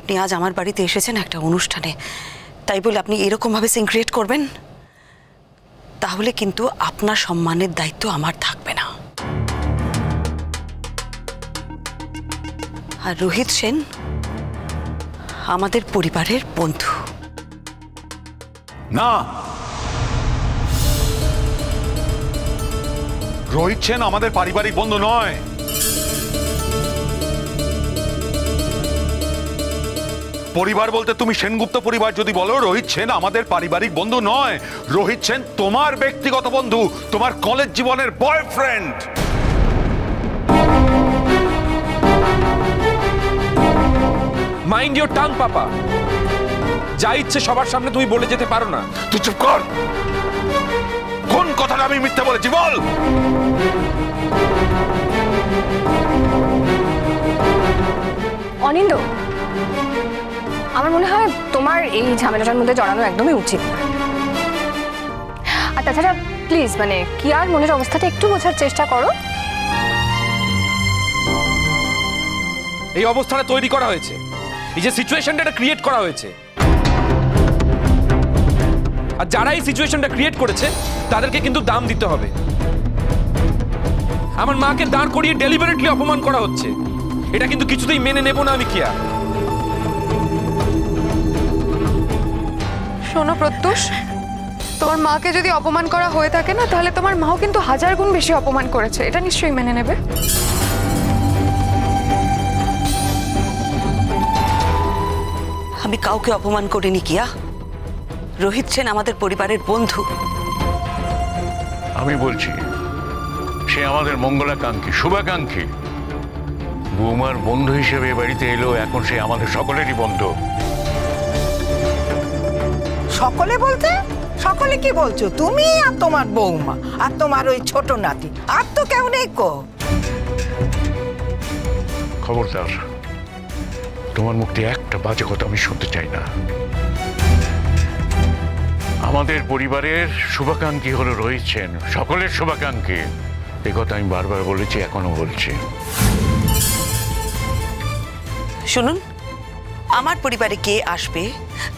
আপনি আজ আমার বাড়িতে এসেছেন একটা অনুষ্ঠানে, তাই বলে আপনি এরকম ভাবে সিন ক্রিয়েট করবেন? তাহলে কিন্তু আপনার সম্মানের দায়িত্ব আমার থাকবে না। আর রোহিত সেন আমাদের পরিবারের বন্ধু। না, রোহিত সেন আমাদের পারিবারিক বন্ধু নয়। পরিবার বলতে তুমি সেনগুপ্ত পরিবার যদি বলো, রোহিত সেন আমাদের পারিবারিক বন্ধু নয়। রোহিত সেন তোমার ব্যক্তিগত বন্ধু, তোমার কলেজ জীবনের বয়ফ্রেন্ড। মাইন্ড ইওর টাং পাপা। যা ইচ্ছে সবার সামনে তুমি বলে যেতে পারো না। তুই চুপ কর। কোন কথাটা আমি মিথ্যা বলেছি বল? অনিন্দ, আমার মনে হয় তোমার এই ঝামেলাটার মধ্যে জড়ানো একদমই উচিত না। আর তাছাড়া প্লিজ মানে কি আর মনের অবস্থাটা একটু বোঝার চেষ্টা করো। এই অবস্থাটা তৈরি করা হয়েছে, এই যে সিচুয়েশনটা ক্রিয়েট করা হয়েছে, আর যারা এই সিচুয়েশনটা ক্রিয়েট করেছে তাদেরকে কিন্তু দাম দিতে হবে। আমার মাকে দাঁড় করিয়ে ডেলিভারেটলি অপমান করা হচ্ছে, এটা কিন্তু কিছুতেই মেনে নেব না আমি। কিয়া, শোনো প্রত্যুষ, তোমার মাকে যদি অপমান করা হয়ে থাকে না, তাহলে তোমার মাও কিন্তু 1000 গুণ বেশি অপমান করেছে, এটা নিশ্চয়ই মেনে নেবে। আমি কাউকে অপমান করিনি কিয়া। রোহিত সেন আমাদের পরিবারের বন্ধু। আমি বলছি সে আমাদের মঙ্গলাকাঙ্ক্ষী, শুভাকাঙ্ক্ষী। বৌমার বন্ধু হিসেবে বাড়িতে এলো, এখন সে আমাদের সকলেরই বন্ধু। সকলে বলতে সকলে কি বলছো? তুমি আর তোমার বৌমা আর তোমার ওই ছোট নাতি, আর তো কেউ নেই কো। খবরদার, তোমার মুখে একটা বাজে কথা আমি শুনতে চাই না। আমাদের পরিবারের শুভাকাঙ্ক্ষী হলো রোহিত সেন, সকলের শুভাকাঙ্ক্ষী। এ কথা আমি বারবার বলেছি, এখনো বলছি। শুনুন, আমার পরিবারে কে আসবে,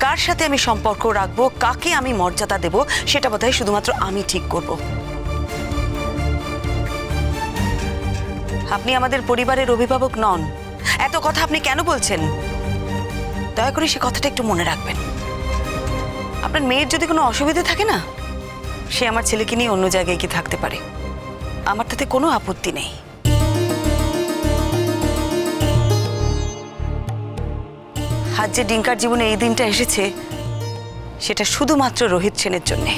কার সাথে আমি সম্পর্ক রাখবো, কাকে আমি মর্যাদা দেব, সেটা বোধহয় শুধুমাত্র আমি ঠিক করব। আপনি আমাদের পরিবারের অভিভাবক নন। এত কথা আপনি কেন বলছেন? দয়া করে সে কথাটা একটু মনে রাখবেন। আপনার মেয়ের যদি কোনো অসুবিধা থাকে না, সে আমার ছেলেকে নিয়ে অন্য জায়গায় গিয়ে থাকতে পারে, আমার তাতে কোনো আপত্তি নেই। আজ যে ডিঙ্কার জীবনে এই দিনটা এসেছে, সেটা শুধুমাত্র রোহিত সেনের জন্যে।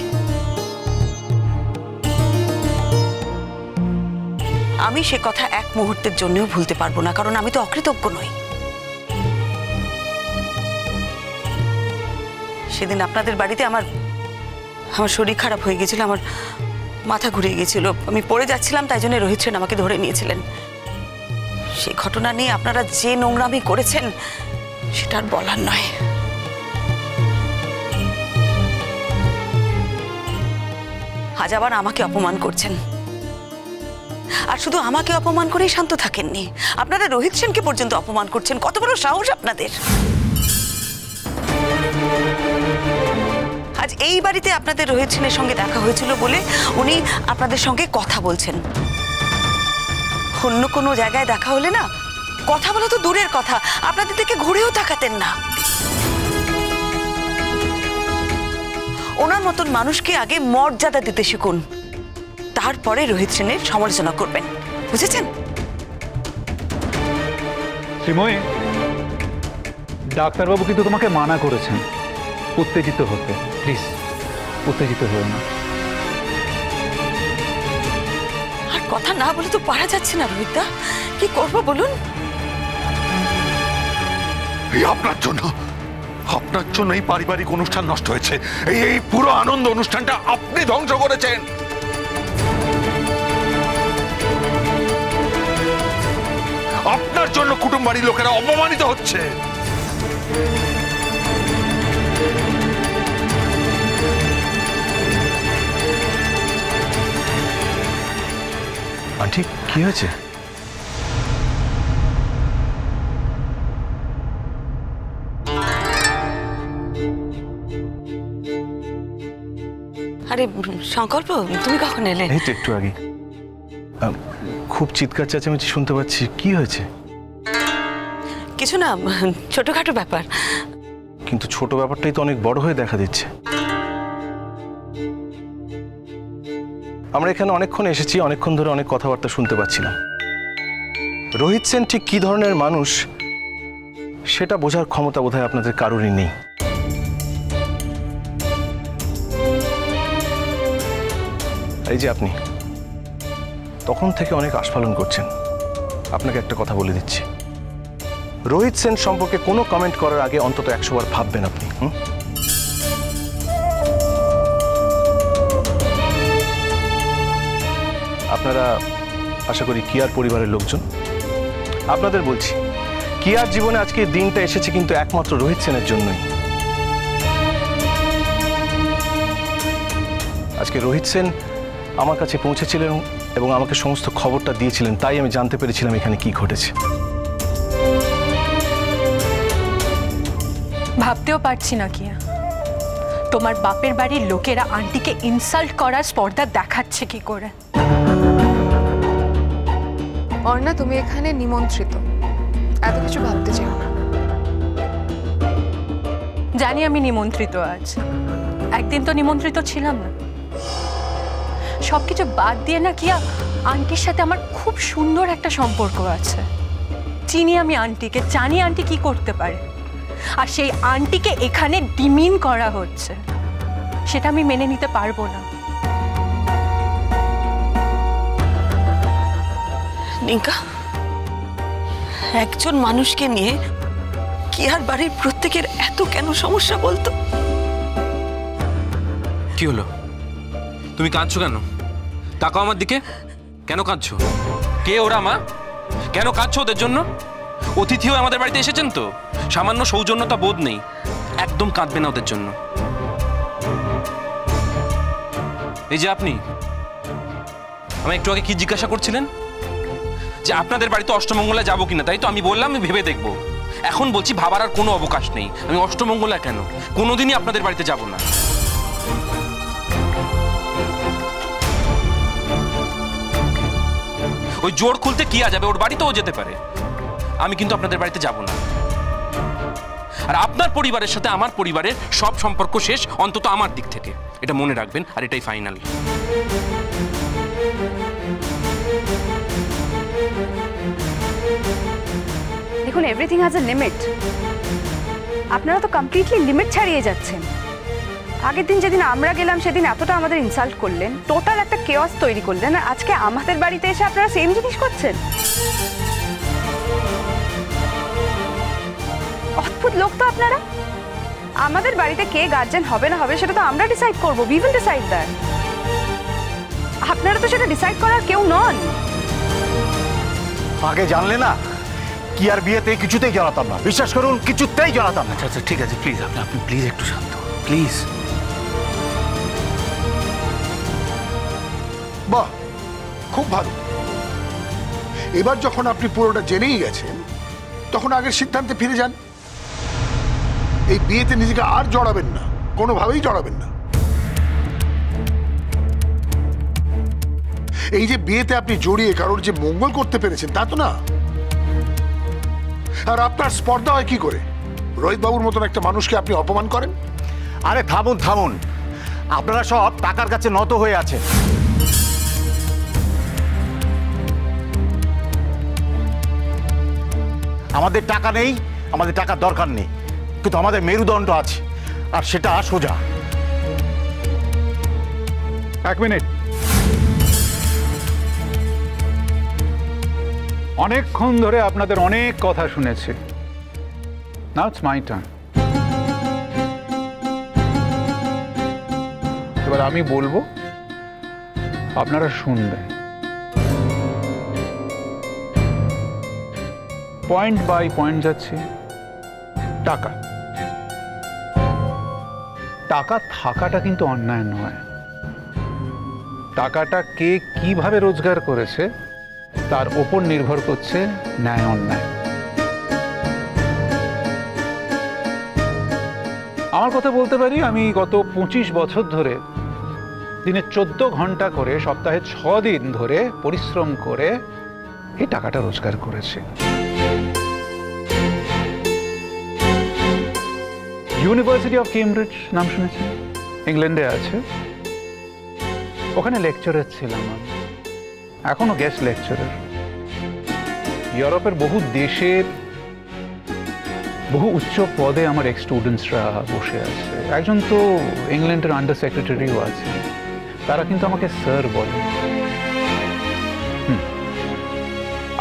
আমি সে কথা এক মুহূর্তের জন্যও ভুলতে পারবো না, কারণ আমি তো অকৃতজ্ঞ নই। সেদিন আপনাদের বাড়িতে আমার শরীর খারাপ হয়ে গেছিল, আমার মাথা ঘুরে গেছিল, আমি পড়ে যাচ্ছিলাম, তাই জন্য রোহিত সেন আমাকে ধরে নিয়েছিলেন। সেই ঘটনা নিয়ে আপনারা যে নোংরামি করেছেন, সেটা আর বলার নয়। আজ আবার আমাকে অপমান করছেন, আর শুধু আমাকে অপমান করেই শান্ত থাকেননি, আপনারা রোহিত সেনকে পর্যন্ত অপমান করছেন। কত বড় সাহস আপনাদের! আজ এই বাড়িতে আপনাদের রোহিত সেনের সঙ্গে দেখা হয়েছিল বলে উনি আপনাদের সঙ্গে কথা বলছেন। অন্য কোনো জায়গায় দেখা হলে না, কথা বলা তো দূরের কথা, আপনাদের দিকে ঘুরেও তাকাতেন না। ওনার মতন মানুষকে আগে মর্যাদা দিতে শিখুন, তারপরে রোহিত সেনের সমালোচনা করবেন, বুঝেছেন? শ্রীময়ী, ডাক্তারবাবু কিন্তু তোমাকে মানা করেছেন উত্তেজিত হতে। প্লিজ উত্তেজিত হও না। আর কথা না বলে তো পারা যাচ্ছে না রোহিতদা, কি করবো বলুন? আপনার জন্য এই পারিবারিক অনুষ্ঠান নষ্ট হয়েছে। এই পুরো আনন্দ অনুষ্ঠানটা আপনি ধ্বংস করেছেন। আপনার জন্য কুটুম বাড়ির লোকেরা অপমানিত হচ্ছে। আন্টি, কি হয়েছে? আরে সংকল্প, তুমি কখন এলে? এই তো একটু আগে। খুব চিৎকার চেঁচামেচি শুনতে পাচ্ছি, কি হয়েছে? কিছু না, ছোটখাটো ব্যাপার। কিন্তু ছোট ব্যাপারটাই তো অনেক বড় হয়ে দেখা দিচ্ছে। আমরা এখানে অনেকক্ষণ এসেছি, অনেকক্ষণ ধরে অনেক কথাবার্তা শুনতে পাচ্ছিলাম। রোহিত সেন ঠিক কি ধরনের মানুষ সেটা বোঝার ক্ষমতা বোধহয় আপনাদের কারোরই নেই। এই যে আপনি তখন থেকে অনেক আস্ফালন করছেন, আপনাকে একটা কথা বলে দিচ্ছি, রোহিত সেন সম্পর্কে কোনো কমেন্ট করার আগে অন্তত 100 বার ভাববেন আপনি। আপনারা আশা করি কিয়ার পরিবারের লোকজন, আপনাদের বলছি কিয়ার জীবনে আজকে দিনটা এসেছে কিন্তু একমাত্র রোহিত সেনের জন্যই। আজকে রোহিত সেন আমার কাছে পৌঁছেছিলেন এবং আমাকে সমস্ত খবরটা দিয়েছিলেন, তাই আমি জানতে পেরেছিলাম এখানে কি ঘটেছে। ভাবতেও পারছি না কিয়া, তোমার বাপের বাড়ির লোকেরা আন্টিকে ইনসাল্ট করার স্পর্ধা দেখাচ্ছে কি করে। অর্ণা, তুমি এখানে নিমন্ত্রিত, এত কিছু ভাবতে চাও না। জানি আমি নিমন্ত্রিত আজ, একদিন তো নিমন্ত্রিত ছিলাম না। সবকিছু বাদ দিয়ে না কিয়া, আন্টির সাথে আমার খুব সুন্দর একটা সম্পর্ক আছে। চিনি আমি আন্টিকে, জানি আন্টি কি করতে পারে, আর সেই আন্টিকে এখানে ডিমিন করা হচ্ছে, সেটা আমি মেনে নিতে পারবো না। নিঙ্কা, একজন মানুষকে নিয়ে কিয়ার বাড়ির প্রত্যেকের এত কেন সমস্যা বলতো? কি হলো? তুমি কাঁদছো কেন? তাকাও আমার দিকে। কেন কাঁদছো? কে ওরা মা? কেন কাঁদছো ওদের জন্য? অতিথি হয়ে আমাদের বাড়িতে এসেছেন তো, সামান্য সৌজন্যতা বোধ নেই। একদম কাঁদবে না ওদের জন্য। এই যে আপনি আমি একটু আগে কি জিজ্ঞাসা করছিলেন যে আপনাদের বাড়িতে অষ্টমঙ্গলা যাবো কিনা, তাই তো? আমি বললাম আমি ভেবে দেখবো। এখন বলছি ভাবার আর কোনো অবকাশ নেই। আমি অষ্টমঙ্গলা কেন কোনোদিনই আপনাদের বাড়িতে যাব না। ওই জোর খুলতে কি যাবে, ওর বাড়িতেও যেতে পারে। আমি কিন্তু আপনাদের বাড়িতে যাব না। আর আপনার পরিবারের সাথে আমার পরিবারের সব সম্পর্ক শেষ, অন্তত আমার দিক থেকে। এটা মনে রাখবেন, আর এটাই ফাইনাল। দেখুন, এভরিথিং হ্যাজ এ লিমিট। আপনারা তো কমপ্লিটলি লিমিট ছাড়িয়ে যাচ্ছেন। আগের দিন যেদিন আমরা গেলাম সেদিন এতটা আমাদের ইনসাল্ট করলেন, টোটাল একটা কেওয়াস তৈরি করলেন, আর আজকে আমাদের বাড়িতে এসে আপনারা সেম জিনিস করছেন। অদ্ভুত লোক তো আপনারা। আমাদের বাড়িতে কে গার্জেন হবে না হবে সেটা তো আমরা ডিসাইড করবো। We will decide that. আপনারা তো সেটা ডিসাইড করার কেউ নন। আগে জানলে না কি আর বিয়েতে কিছুতেই জানাতাম না, বিশ্বাস করুন কিছুতেই জানাতাম না। আচ্ছা ঠিক আছে, প্লিজ আপনি প্লিজ একটু শান্ত, প্লিজ। বাহ, খুব ভালো। এবার যখন আপনি পুরোটা জেনেই গেছেন তখন আগের সিদ্ধান্তে ফিরে যান। এই বিয়েতে নিজেকে আর জড়াবেন না, কোনোভাবেই জড়াবেন না। এই যে বিয়েতে আপনি জড়িয়ে কারোর যে মঙ্গল করতে পেরেছেন তা তো না। আর আপনার স্পর্ধা হয় কি করে? রোহিত বাবুর মতন একটা মানুষকে আপনি অপমান করেন। আরে থামুন থামুন, আপনারা সব টাকার কাছে নত হয়ে আছেন। আমাদের টাকা নেই, আমাদের টাকার দরকার নেই, কিন্তু আমাদের মেরুদণ্ড আছে, আর সেটা সোজা। এক মিনিট। অনেকক্ষণ ধরে আপনাদের অনেক কথা শুনেছি। Now it's my turn. এবার আমি বলবো, আপনারা শুনবেন। পয়েন্ট বাই পয়েন্ট যাচ্ছি। টাকা টাকা থাকাটা কিন্তু অন্যায় নয়। টাকাটা কে কিভাবে রোজগার করেছে তার ওপর নির্ভর করছে ন্যায় অন্যায়। আমার কথা বলতে পারি, আমি গত 25 বছর ধরে দিনে 14 ঘন্টা করে সপ্তাহে 6 দিন ধরে পরিশ্রম করে এই টাকাটা রোজগার করেছি। ইউনিভার্সিটি অফ কেমব্রিজ নাম শুনেছেন? ইংল্যান্ডে আছে। ওখানে লেকচারার ছিলাম আমি, এখনো গেস্ট লেকচারার। ইউরোপের বহু দেশের বহু উচ্চ পদে আমার এক্স স্টুডেন্টসরা বসে আছে। একজন তো ইংল্যান্ডের আন্ডার সেক্রেটারিও আছে, তারা কিন্তু আমাকে স্যার বলে।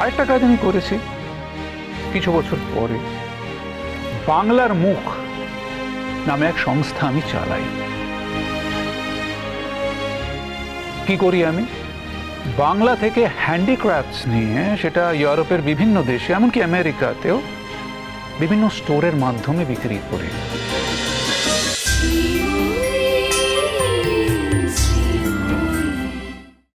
আরেকটা কাজ আমি করেছি কিছু বছর পরে, বাংলার মুখ নামে এক সংস্থা আমি চালাই। কি করি আমি? বাংলা থেকে হ্যান্ডিক্রাফটস নিয়ে সেটা ইউরোপের বিভিন্ন দেশে, এমনকি আমেরিকাতেও বিভিন্ন স্টোরের মাধ্যমে বিক্রি করি।